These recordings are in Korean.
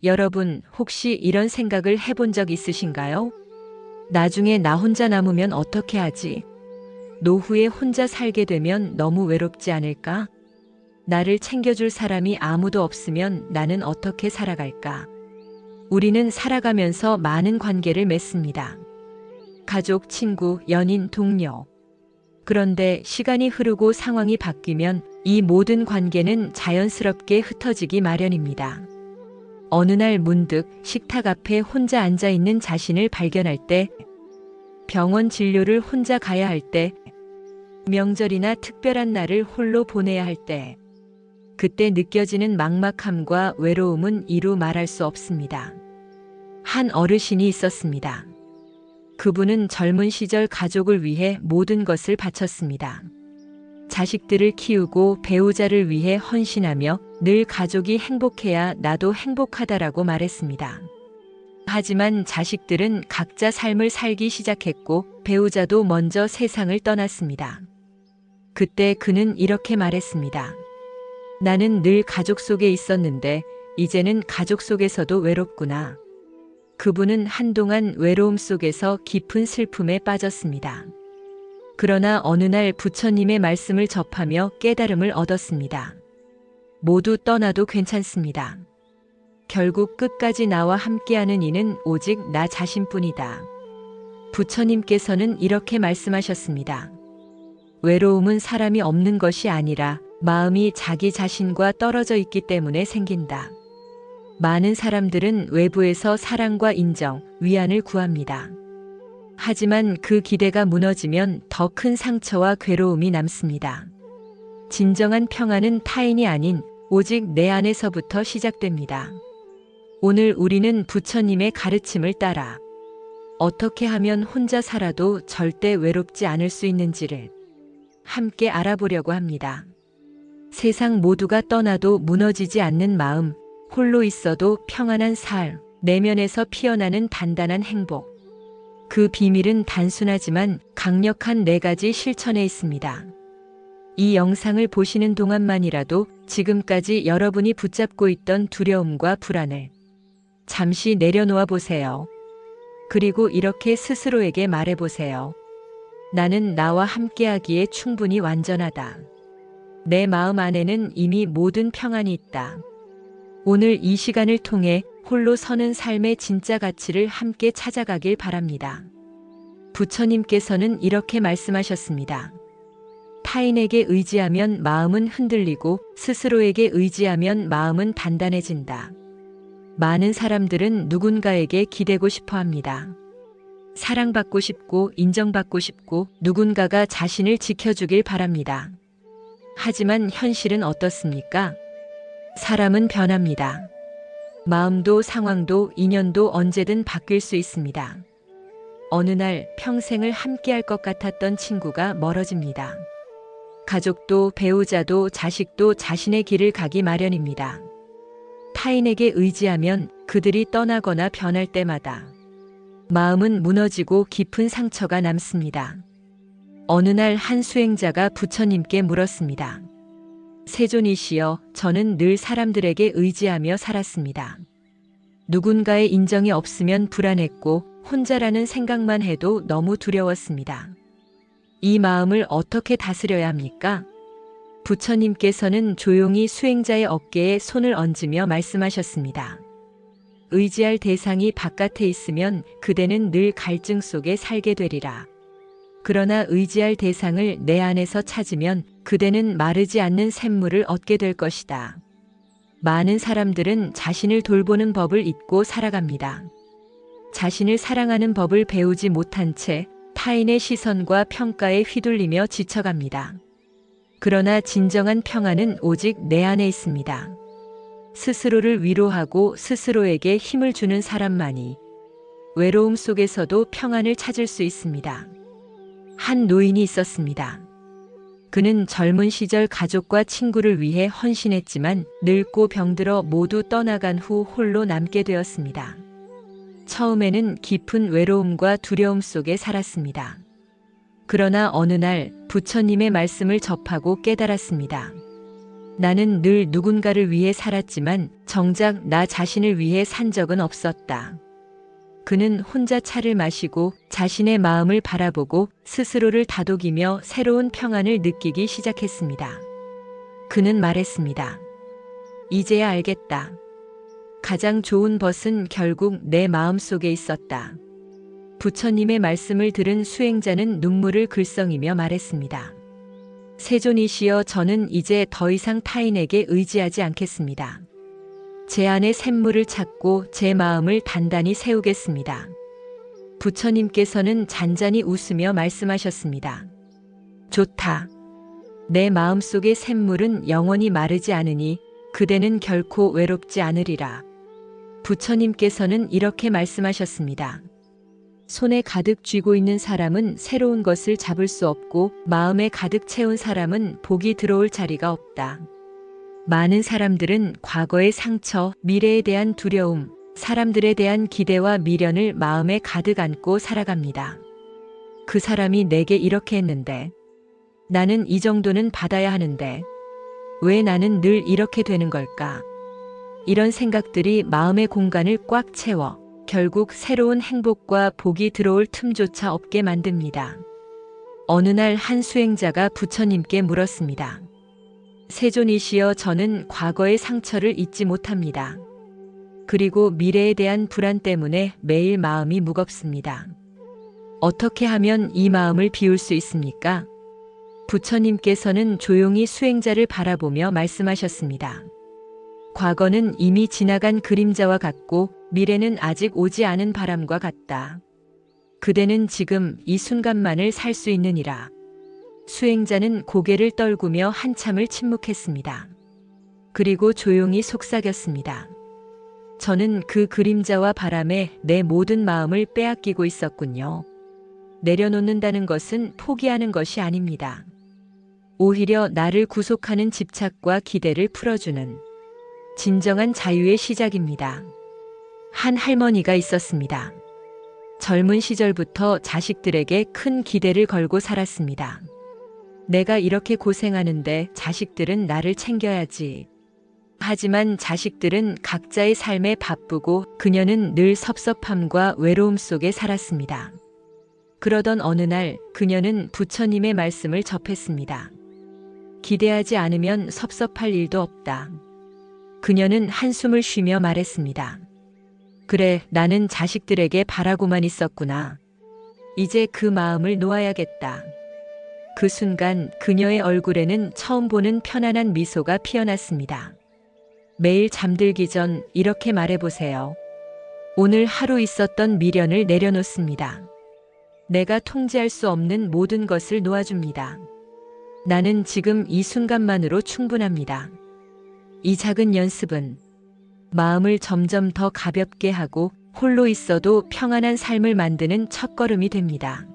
여러분, 혹시 이런 생각을 해본 적 있으신가요? 나중에 나 혼자 남으면 어떻게 하지? 노후에 혼자 살게 되면 너무 외롭지 않을까? 나를 챙겨줄 사람이 아무도 없으면 나는 어떻게 살아갈까? 우리는 살아가면서 많은 관계를 맺습니다. 가족, 친구, 연인, 동료. 그런데 시간이 흐르고 상황이 바뀌면 이 모든 관계는 자연스럽게 흩어지기 마련입니다. 어느 날 문득 식탁 앞에 혼자 앉아 있는 자신을 발견할 때, 병원 진료를 혼자 가야 할 때, 명절이나 특별한 날을 홀로 보내야 할 때, 그때 느껴지는 막막함과 외로움은 이루 말할 수 없습니다. 한 어르신이 있었습니다. 그분은 젊은 시절 가족을 위해 모든 것을 바쳤습니다. 자식들을 키우고 배우자를 위해 헌신하며 늘 가족이 행복해야 나도 행복하다라고 말했습니다. 하지만 자식들은 각자 삶을 살기 시작했고 배우자도 먼저 세상을 떠났습니다. 그때 그는 이렇게 말했습니다. 나는 늘 가족 속에 있었는데 이제는 가족 속에서도 외롭구나. 그분은 한동안 외로움 속에서 깊은 슬픔에 빠졌습니다. 그러나 어느 날 부처님의 말씀을 접하며 깨달음을 얻었습니다. 모두 떠나도 괜찮습니다. 결국 끝까지 나와 함께하는 이는 오직 나 자신뿐이다. 부처님께서는 이렇게 말씀하셨습니다. 외로움은 사람이 없는 것이 아니라 마음이 자기 자신과 떨어져 있기 때문에 생긴다. 많은 사람들은 외부에서 사랑과 인정, 위안을 구합니다. 하지만 그 기대가 무너지면 더 큰 상처와 괴로움이 남습니다. 진정한 평안은 타인이 아닌 오직 내 안에서부터 시작됩니다. 오늘 우리는 부처님의 가르침을 따라 어떻게 하면 혼자 살아도 절대 외롭지 않을 수 있는지를 함께 알아보려고 합니다. 세상 모두가 떠나도 무너지지 않는 마음, 홀로 있어도 평안한 삶, 내면에서 피어나는 단단한 행복. 그 비밀은 단순하지만 강력한 4가지 실천에 있습니다. 이 영상을 보시는 동안만이라도 지금까지 여러분이 붙잡고 있던 두려움과 불안을 잠시 내려놓아 보세요. 그리고 이렇게 스스로에게 말해보세요. 나는 나와 함께하기에 충분히 완전하다. 내 마음 안에는 이미 모든 평안이 있다. 오늘 이 시간을 통해 홀로 서는 삶의 진짜 가치를 함께 찾아가길 바랍니다. 부처님께서는 이렇게 말씀하셨습니다. 타인에게 의지하면 마음은 흔들리고 스스로에게 의지하면 마음은 단단해진다. 많은 사람들은 누군가에게 기대고 싶어 합니다. 사랑받고 싶고 인정받고 싶고 누군가가 자신을 지켜주길 바랍니다. 하지만 현실은 어떻습니까? 사람은 변합니다. 마음도 상황도 인연도 언제든 바뀔 수 있습니다. 어느 날 평생을 함께할 것 같았던 친구가 멀어집니다. 가족도 배우자도 자식도 자신의 길을 가기 마련입니다. 타인에게 의지하면 그들이 떠나거나 변할 때마다 마음은 무너지고 깊은 상처가 남습니다. 어느 날 한 수행자가 부처님께 물었습니다. 세존이시여, 저는 늘 사람들에게 의지하며 살았습니다. 누군가의 인정이 없으면 불안했고 혼자라는 생각만 해도 너무 두려웠습니다. 이 마음을 어떻게 다스려야 합니까? 부처님께서는 조용히 수행자의 어깨에 손을 얹으며 말씀하셨습니다. 의지할 대상이 바깥에 있으면 그대는 늘 갈증 속에 살게 되리라. 그러나 의지할 대상을 내 안에서 찾으면 그대는 마르지 않는 샘물을 얻게 될 것이다. 많은 사람들은 자신을 돌보는 법을 잊고 살아갑니다. 자신을 사랑하는 법을 배우지 못한 채 타인의 시선과 평가에 휘둘리며 지쳐갑니다. 그러나 진정한 평안은 오직 내 안에 있습니다. 스스로를 위로하고 스스로에게 힘을 주는 사람만이 외로움 속에서도 평안을 찾을 수 있습니다. 한 노인이 있었습니다. 그는 젊은 시절 가족과 친구를 위해 헌신했지만 늙고 병들어 모두 떠나간 후 홀로 남게 되었습니다. 처음에는 깊은 외로움과 두려움 속에 살았습니다. 그러나 어느 날 부처님의 말씀을 접하고 깨달았습니다. 나는 늘 누군가를 위해 살았지만 정작 나 자신을 위해 산 적은 없었다. 그는 혼자 차를 마시고 자신의 마음을 바라보고 스스로를 다독이며 새로운 평안을 느끼기 시작했습니다. 그는 말했습니다. 이제야 알겠다. 가장 좋은 벗은 결국 내 마음 속에 있었다. 부처님의 말씀을 들은 수행자는 눈물을 글썽이며 말했습니다. 세존이시여, 저는 이제 더 이상 타인에게 의지하지 않겠습니다. 제 안에 샘물을 찾고 제 마음을 단단히 세우겠습니다. 부처님께서는 잔잔히 웃으며 말씀하셨습니다. 좋다. 내 마음속의 샘물은 영원히 마르지 않으니 그대는 결코 외롭지 않으리라. 부처님께서는 이렇게 말씀하셨습니다. 손에 가득 쥐고 있는 사람은 새로운 것을 잡을 수 없고 마음에 가득 채운 사람은 복이 들어올 자리가 없다. 많은 사람들은 과거의 상처, 미래에 대한 두려움, 사람들에 대한 기대와 미련을 마음에 가득 안고 살아갑니다. 그 사람이 내게 이렇게 했는데, 나는 이 정도는 받아야 하는데, 왜 나는 늘 이렇게 되는 걸까? 이런 생각들이 마음의 공간을 꽉 채워 결국 새로운 행복과 복이 들어올 틈조차 없게 만듭니다. 어느 날 한 수행자가 부처님께 물었습니다. 세존이시여, 저는 과거의 상처를 잊지 못합니다. 그리고 미래에 대한 불안 때문에 매일 마음이 무겁습니다. 어떻게 하면 이 마음을 비울 수 있습니까? 부처님께서는 조용히 수행자를 바라보며 말씀하셨습니다. 과거는 이미 지나간 그림자와 같고 미래는 아직 오지 않은 바람과 같다. 그대는 지금 이 순간만을 살 수 있느니라. 수행자는 고개를 떨구며 한참을 침묵했습니다. 그리고 조용히 속삭였습니다. 저는 그 그림자와 바람에 내 모든 마음을 빼앗기고 있었군요. 내려놓는다는 것은 포기하는 것이 아닙니다. 오히려 나를 구속하는 집착과 기대를 풀어주는 진정한 자유의 시작입니다. 한 할머니가 있었습니다. 젊은 시절부터 자식들에게 큰 기대를 걸고 살았습니다. 내가 이렇게 고생하는데 자식들은 나를 챙겨야지. 하지만 자식들은 각자의 삶에 바쁘고 그녀는 늘 섭섭함과 외로움 속에 살았습니다. 그러던 어느 날 그녀는 부처님의 말씀을 접했습니다. 기대하지 않으면 섭섭할 일도 없다. 그녀는 한숨을 쉬며 말했습니다. 그래, 나는 자식들에게 바라고만 있었구나. 이제 그 마음을 놓아야겠다. 그 순간 그녀의 얼굴에는 처음 보는 편안한 미소가 피어났습니다. 매일 잠들기 전 이렇게 말해보세요. 오늘 하루 있었던 미련을 내려놓습니다. 내가 통제할 수 없는 모든 것을 놓아줍니다. 나는 지금 이 순간만으로 충분합니다. 이 작은 연습은 마음을 점점 더 가볍게 하고 홀로 있어도 평안한 삶을 만드는 첫걸음이 됩니다.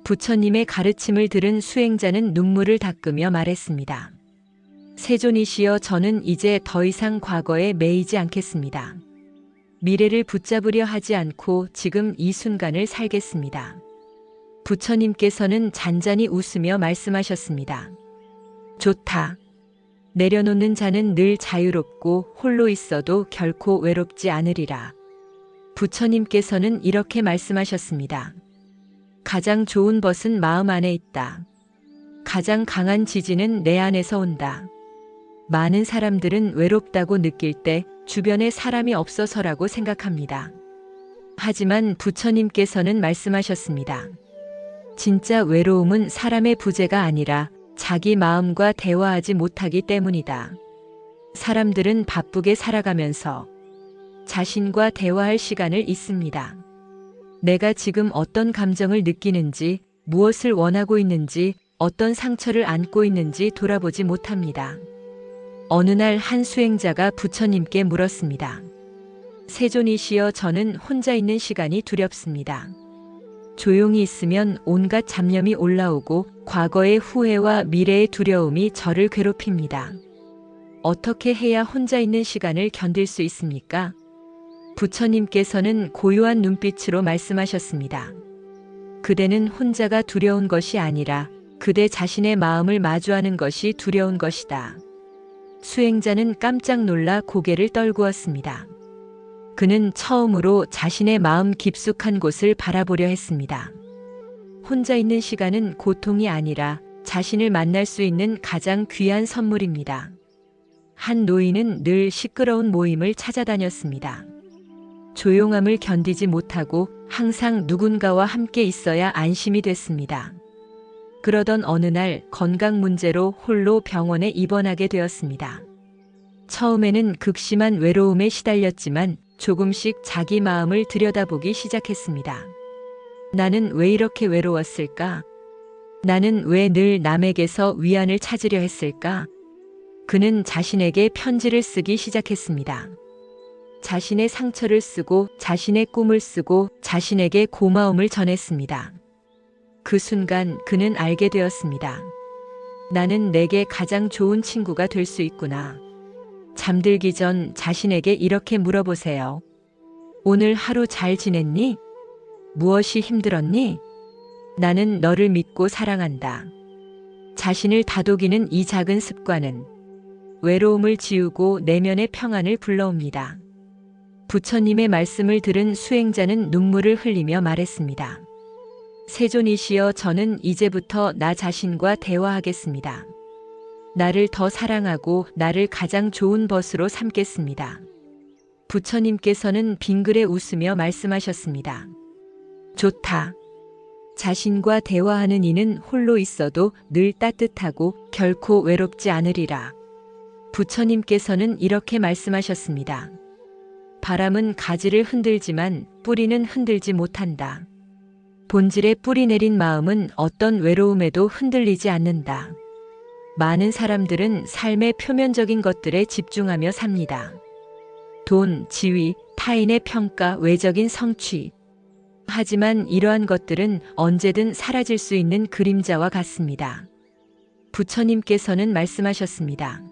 부처님의 가르침을 들은 수행자는 눈물을 닦으며 말했습니다. 세존이시여, 저는 이제 더 이상 과거에 매이지 않겠습니다. 미래를 붙잡으려 하지 않고 지금 이 순간을 살겠습니다. 부처님께서는 잔잔히 웃으며 말씀하셨습니다. 좋다. 내려놓는 자는 늘 자유롭고 홀로 있어도 결코 외롭지 않으리라. 부처님께서는 이렇게 말씀하셨습니다. 가장 좋은 벗은 마음 안에 있다. 가장 강한 지지는 내 안에서 온다. 많은 사람들은 외롭다고 느낄 때 주변에 사람이 없어서라고 생각합니다. 하지만 부처님께서는 말씀하셨습니다. 진짜 외로움은 사람의 부재가 아니라 자기 마음과 대화하지 못하기 때문이다. 사람들은 바쁘게 살아가면서 자신과 대화할 시간을 잊습니다. 내가 지금 어떤 감정을 느끼는지, 무엇을 원하고 있는지, 어떤 상처를 안고 있는지 돌아보지 못합니다. 어느 날 한 수행자가 부처님께 물었습니다. 세존이시여, 저는 혼자 있는 시간이 두렵습니다. 조용히 있으면 온갖 잡념이 올라오고 과거의 후회와 미래의 두려움이 저를 괴롭힙니다. 어떻게 해야 혼자 있는 시간을 견딜 수 있습니까? 부처님께서는 고요한 눈빛으로 말씀하셨습니다. 그대는 혼자가 두려운 것이 아니라 그대 자신의 마음을 마주하는 것이 두려운 것이다. 수행자는 깜짝 놀라 고개를 떨구었습니다. 그는 처음으로 자신의 마음 깊숙한 곳을 바라보려 했습니다. 혼자 있는 시간은 고통이 아니라 자신을 만날 수 있는 가장 귀한 선물입니다. 한 노인은 늘 시끄러운 모임을 찾아다녔습니다. 조용함을 견디지 못하고 항상 누군가와 함께 있어야 안심이 됐습니다. 그러던 어느 날 건강 문제로 홀로 병원에 입원하게 되었습니다. 처음에는 극심한 외로움에 시달렸지만 조금씩 자기 마음을 들여다보기 시작했습니다. 나는 왜 이렇게 외로웠을까? 나는 왜 늘 남에게서 위안을 찾으려 했을까? 그는 자신에게 편지를 쓰기 시작했습니다. 자신의 상처를 쓰고 자신의 꿈을 쓰고 자신에게 고마움을 전했습니다. 그 순간 그는 알게 되었습니다. 나는 내게 가장 좋은 친구가 될 수 있구나. 잠들기 전 자신에게 이렇게 물어보세요. 오늘 하루 잘 지냈니? 무엇이 힘들었니? 나는 너를 믿고 사랑한다. 자신을 다독이는 이 작은 습관은 외로움을 지우고 내면의 평안을 불러옵니다. 부처님의 말씀을 들은 수행자는 눈물을 흘리며 말했습니다. 세존이시여, 저는 이제부터 나 자신과 대화하겠습니다. 나를 더 사랑하고 나를 가장 좋은 벗으로 삼겠습니다. 부처님께서는 빙그레 웃으며 말씀하셨습니다. 좋다. 자신과 대화하는 이는 홀로 있어도 늘 따뜻하고 결코 외롭지 않으리라. 부처님께서는 이렇게 말씀하셨습니다. 바람은 가지를 흔들지만 뿌리는 흔들지 못한다. 본질에 뿌리 내린 마음은 어떤 외로움에도 흔들리지 않는다. 많은 사람들은 삶의 표면적인 것들에 집중하며 삽니다. 돈, 지위, 타인의 평가, 외적인 성취. 하지만 이러한 것들은 언제든 사라질 수 있는 그림자와 같습니다. 부처님께서는 말씀하셨습니다.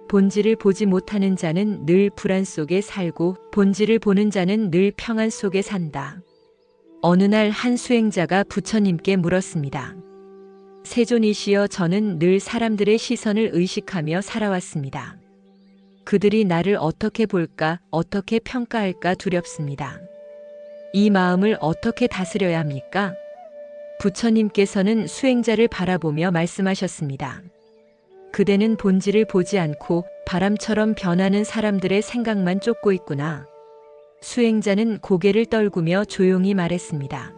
본질을 보지 못하는 자는 늘 불안 속에 살고 본질을 보는 자는 늘 평안 속에 산다. 어느 날 한 수행자가 부처님께 물었습니다. 세존이시여, 저는 늘 사람들의 시선을 의식하며 살아왔습니다. 그들이 나를 어떻게 볼까, 어떻게 평가할까 두렵습니다. 이 마음을 어떻게 다스려야 합니까? 부처님께서는 수행자를 바라보며 말씀하셨습니다. 그대는 본질을 보지 않고 바람처럼 변하는 사람들의 생각만 쫓고 있구나. 수행자는 고개를 떨구며 조용히 말했습니다.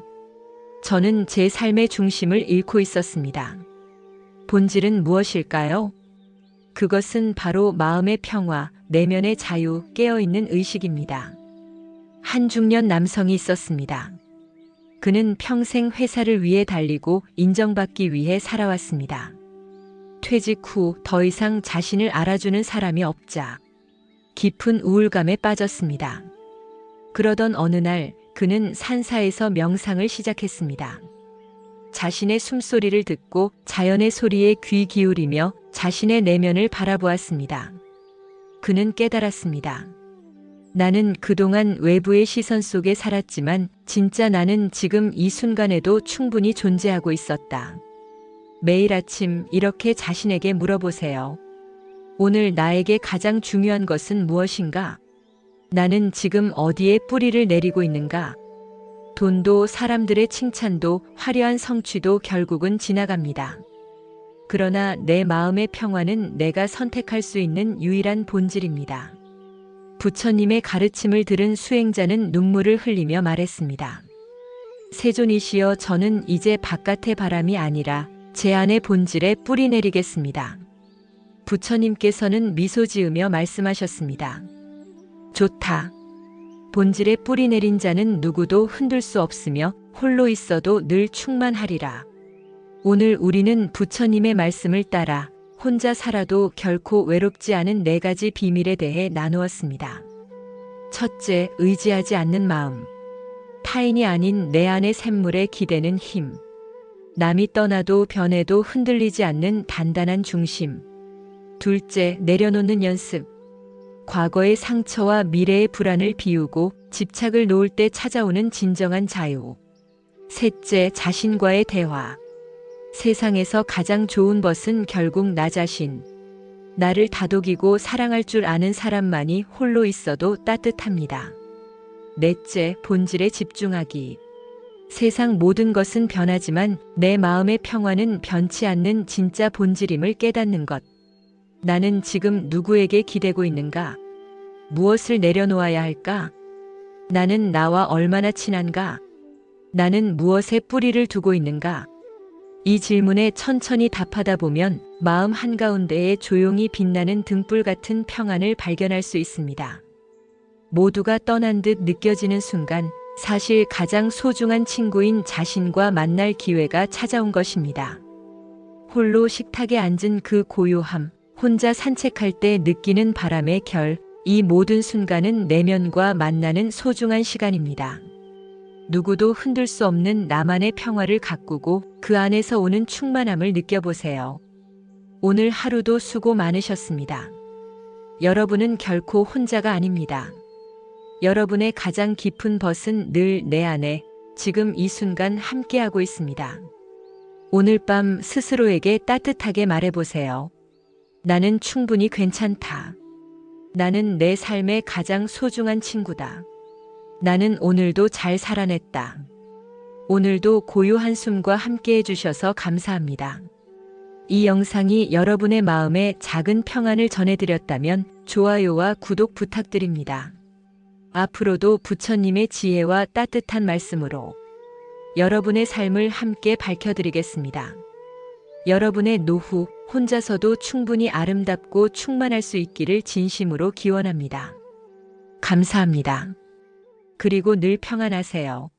저는 제 삶의 중심을 잃고 있었습니다. 본질은 무엇일까요? 그것은 바로 마음의 평화, 내면의 자유, 깨어있는 의식입니다. 한 중년 남성이 있었습니다. 그는 평생 회사를 위해 달리고 인정받기 위해 살아왔습니다. 퇴직 후 더 이상 자신을 알아주는 사람이 없자 깊은 우울감에 빠졌습니다. 그러던 어느 날 그는 산사에서 명상을 시작했습니다. 자신의 숨소리를 듣고 자연의 소리에 귀 기울이며 자신의 내면을 바라보았습니다. 그는 깨달았습니다. 나는 그동안 외부의 시선 속에 살았지만 진짜 나는 지금 이 순간에도 충분히 존재하고 있었다. 매일 아침 이렇게 자신에게 물어보세요. 오늘 나에게 가장 중요한 것은 무엇인가? 나는 지금 어디에 뿌리를 내리고 있는가? 돈도 사람들의 칭찬도 화려한 성취도 결국은 지나갑니다. 그러나 내 마음의 평화는 내가 선택할 수 있는 유일한 본질입니다. 부처님의 가르침을 들은 수행자는 눈물을 흘리며 말했습니다. 세존이시여, 저는 이제 바깥의 바람이 아니라 제 안의 본질에 뿌리 내리겠습니다. 부처님께서는 미소 지으며 말씀하셨습니다. 좋다. 본질에 뿌리 내린 자는 누구도 흔들 수 없으며 홀로 있어도 늘 충만하리라. 오늘 우리는 부처님의 말씀을 따라 혼자 살아도 결코 외롭지 않은 4가지 비밀에 대해 나누었습니다. 첫째, 의지하지 않는 마음. 타인이 아닌 내 안의 샘물에 기대는 힘. 남이 떠나도 변해도 흔들리지 않는 단단한 중심. 둘째, 내려놓는 연습. 과거의 상처와 미래의 불안을 비우고 집착을 놓을 때 찾아오는 진정한 자유. 셋째, 자신과의 대화. 세상에서 가장 좋은 벗은 결국 나 자신. 나를 다독이고 사랑할 줄 아는 사람만이 홀로 있어도 따뜻합니다. 넷째, 본질에 집중하기. 세상 모든 것은 변하지만 내 마음의 평화는 변치 않는 진짜 본질임을 깨닫는 것. 나는 지금 누구에게 기대고 있는가? 무엇을 내려놓아야 할까? 나는 나와 얼마나 친한가? 나는 무엇에 뿌리를 두고 있는가? 이 질문에 천천히 답하다 보면 마음 한가운데에 조용히 빛나는 등불 같은 평안을 발견할 수 있습니다. 모두가 떠난 듯 느껴지는 순간 사실 가장 소중한 친구인 자신과 만날 기회가 찾아온 것입니다. 홀로 식탁에 앉은 그 고요함, 혼자 산책할 때 느끼는 바람의 결, 이 모든 순간은 내면과 만나는 소중한 시간입니다. 누구도 흔들 수 없는 나만의 평화를 가꾸고 그 안에서 오는 충만함을 느껴보세요. 오늘 하루도 수고 많으셨습니다. 여러분은 결코 혼자가 아닙니다. 여러분의 가장 깊은 벗은 늘 내 안에 지금 이 순간 함께하고 있습니다. 오늘 밤 스스로에게 따뜻하게 말해보세요. 나는 충분히 괜찮다. 나는 내 삶의 가장 소중한 친구다. 나는 오늘도 잘 살아냈다. 오늘도 고요한 숨과 함께 해주셔서 감사합니다. 이 영상이 여러분의 마음에 작은 평안을 전해드렸다면 좋아요와 구독 부탁드립니다. 앞으로도 부처님의 지혜와 따뜻한 말씀으로 여러분의 삶을 함께 밝혀드리겠습니다. 여러분의 노후, 혼자서도 충분히 아름답고 충만할 수 있기를 진심으로 기원합니다. 감사합니다. 그리고 늘 평안하세요.